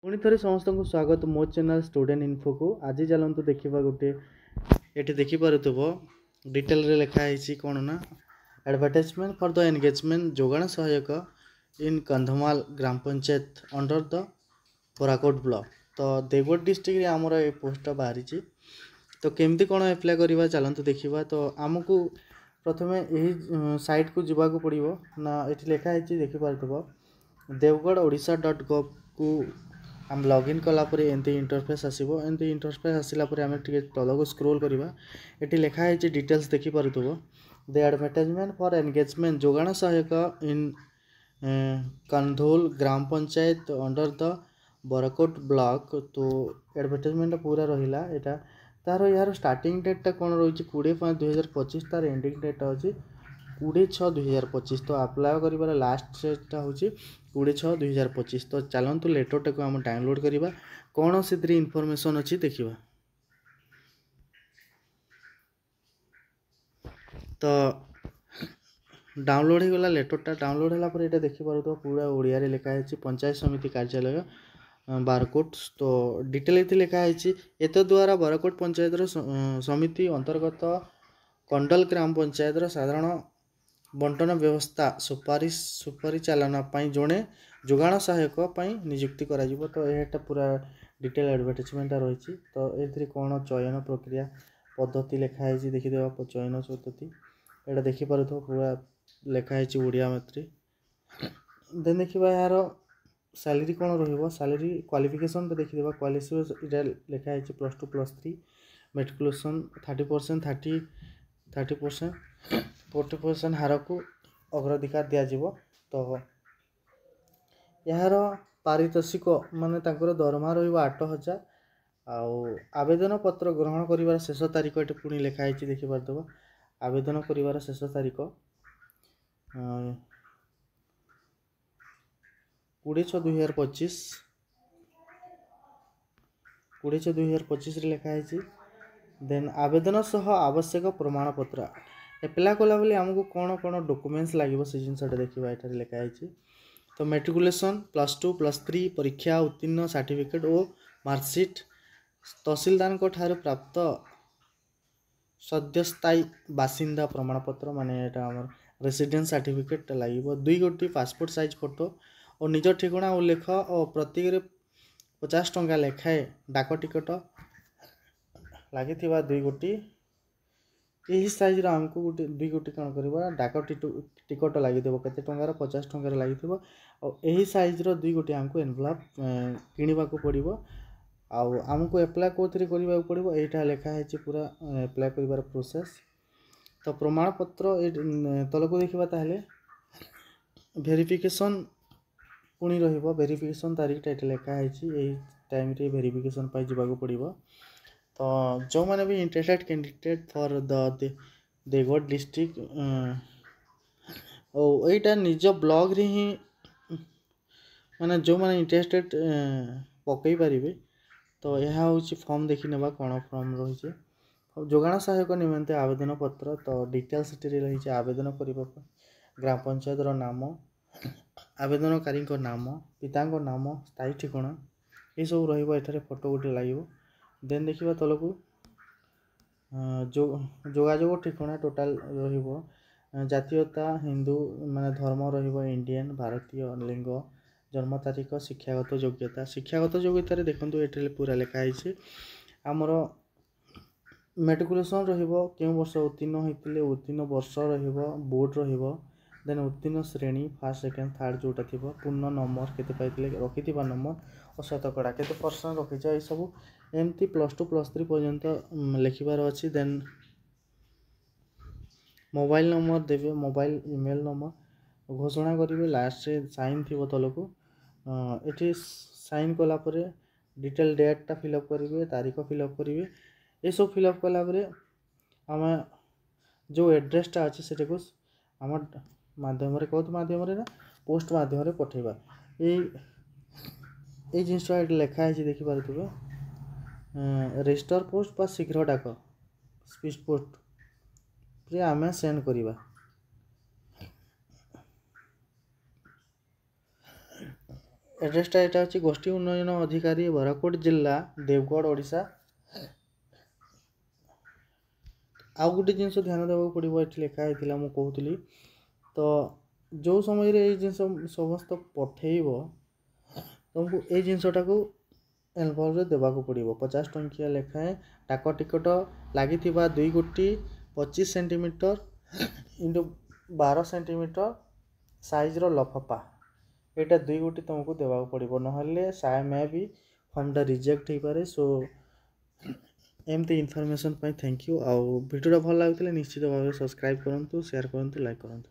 पुणी थे समस्त को स्वागत मो चैनल स्टूडेंट इन्फो को। आज चलतु देखा गोटे ये देखिपुव डिटेल रे लिखाई कौन ना एडवर्टाइजमेंट फॉर द एंगेजमेंट जोगाण सहायक इन कंधमाल ग्राम पंचायत अंडर द कोराकोट ब्लॉक। तो देवगढ़ डिस्ट्रिक्ट रे आमर ये पोस्ट बाहरी तो केमती कौन एप्लाय करवा चलतु देखा। तो आमको प्रथमे यही साइट को जीवाक पड़ो ना ये लिखाई देखिपुव देवगढ़ ओडिशा .gov को आम लॉगिन कलापर एमती इंटरफेस आसो। एमती इंटरफेस आसला आम टे तल को स्क्रोल करवा ये लिखाई डिटेल्स देखिपुव द एडवर्टाइजमेंट फॉर एंगेजमेंट जोगाण सहायक in Kandhol gram panchayat under the Barkot block. तो एडवर्टाइजमेंट पूरा रहा यहाँ तार यार स्टार्टिंग डेटा कौन रही 20/5/2025 तार एंडिंग डेट अच्छी 20/6/2025। तो अप्लाई कर लास्ट डेटा हूँ 20/6/2025। तो चलतु लेटरटा को आम डाउनलोड करवा कौन से इनफॉरमेशन अच्छी देखा। तो डाउनलोड होगा लेटरटा डाउनलोड होगा ये देखिपुव पूरा ओडिया रे लिखाई पंचायत समिति कार्यालय बारकोट। तो डिटेल ये लिखाई एत द्वारा बारकोट पंचायत समिति अंतर्गत कंडल ग्राम पंचायत साधारण बंटन व्यवस्था सुपरिचालना जड़े जोगाण सहायक नियुक्ति करा। तो यह पूरा डिटेल एडवर्टाइजमेंट रही। तो ये कौन चयन प्रक्रिया पद्धति लिखाई देखीदे चयन पद्धति यहाँ देखिपुव पूरा लिखाई ओडिया मैत्री। देन देखा यार सैलरी कौन रैलरी क्वालिफिकेशन देखीदे क्वालिफिकेशन लिखाई +2 +3 मेट्रिकुलेसन 30% 30% 40% हार को अग्राधिकार दिज्व। तो यार पारितोषिक माने दरमा रहा 8,000 आवेदन पत्र ग्रहण कर शेष तारीख ये पुणी लिखाई देखिपुव आवेदन कर शेष तारीख 20/6/2025 20/6/2025 लिखाई। देन आवेदन सह आवश्यक प्रमाणपत्र एप्लाय कला बेले आमको कौन कौन डॉक्यूमेंट्स लगे से जिनसा देखा ये लिखाई। तो मेट्रिकुलेसन +2 +3 परीक्षा उत्तीर्ण सर्टिफिकेट और मार्कशीट तहसीलदार प्राप्त सद्यस्थायी बासिंदा प्रमाणपत्र माने आम रेसिडेंस सर्टिफिकेट लगे 2 गोटी पासपोर्ट साइज फोटो और निज ठिकाना उल्लेख और प्रत्येक 50 टंका लेखाए डाक टिकट लगी 2 गोटी यही साइज आमको गोटे 2 गोटी कौन कर डाक टिकट लगिदेव केते टंकार 50 टंकार लगी और यही साइज 2 गोटी आमको एनवलप किणवा पड़ो। आमको एप्लाय कौन करने पड़ो यहाँ लिखाई पूरा एप्लाय कर प्रोसेस। तो प्रमाणपत्र तल को देखा ताहले वेरिफिकेशन पुणी वेरिफिकेशन तारीखटा ये लिखाई यही टाइम रे वेरिफिकेशन पाई जावाक पड़ो। तो जो मैंने भी interested candidate for the Deogarh district और यहीटा निज ब्लॉग रे ही माने जो मैंने इंटरेस्टेड पकई पारे। तो यह हूँ फॉर्म देखी नेबा कौन फॉर्म रही जोगाण सहायक निमंते आवेदन पत्र। तो डिटेल्स रही आवेदन करने ग्राम पंचायत नाम आवेदनकारी नाम पिता नाम स्थायी ठिकाना ये सब रही फोटो गोटे लगे। देन देखा तल को जोगाजोग ठिकाना टोटाल जातीयता हिंदू माने धर्म इंडियन भारतीय लिंग जन्म तारीख शिक्षागत योग्यता देखो ये पूरा लिखाई आमर मेट्रिकुलेसन क्यों वर्ष उत्तीर्ण होते उत्तीर्ण वर्ष बोर्ड देन उत्तीर्ण श्रेणी फर्स्ट सेकेंड थर्ड जोटा थी पूर्ण नंबर के रखि नंबर और शतकड़ा के % रखीच ये सब एमती +2 +3 पर्यंत लिखबार अच्छी। देन मोबाइल नंबर देवे मोबाइल ईमेल नंबर घोषणा करेंगे लास्ट साइन थी तल को ये साइन कलापर डिटेल डेटा फिलअप करेंगे तारीख फिलअप करेंगे ये सब फिलअप कलापर आम जो एड्रेसटा अच्छे से आम मध्यम कौन मध्यम ना पोस्ट मध्यम पठेबा ये जिनसा लिखाई देखिपुवे रजिस्टर पोस्ट बा शीघ्र डाक स्पीड पोस्ट रे आम सेंड करवा एड्रेसटा यहाँ अच्छी गोष्ठी उन्नयन अधिकारी बराकोट जिला देवगढ़ ओडिशा। आउ गोटे जिनस ध्यान देवाक पड़ो ये लिखाई मुझे कहूली तो जो समय ये जिन समस्त पठेब तुमको ये जिनसटा को एनवल्व देवाक पड़ो 50 टंकिया लेखाएं डाक टिकट लगी 2 गोटी 25 सेंटीमीटर इंटू 12 सेंटीमीटर साइज्र लफाफा यहाँ 2 गोटी तुमको देवाक पड़ो ना साय मे भी फॉर्मटा रिजेक्ट हो पारे। सो एमती इनफॉरमेशन थैंक यू। आउ वीडियो भल लगे निश्चित भाव सब्सक्राइब करूँ, शेयर करूँ, लाइक करूँ।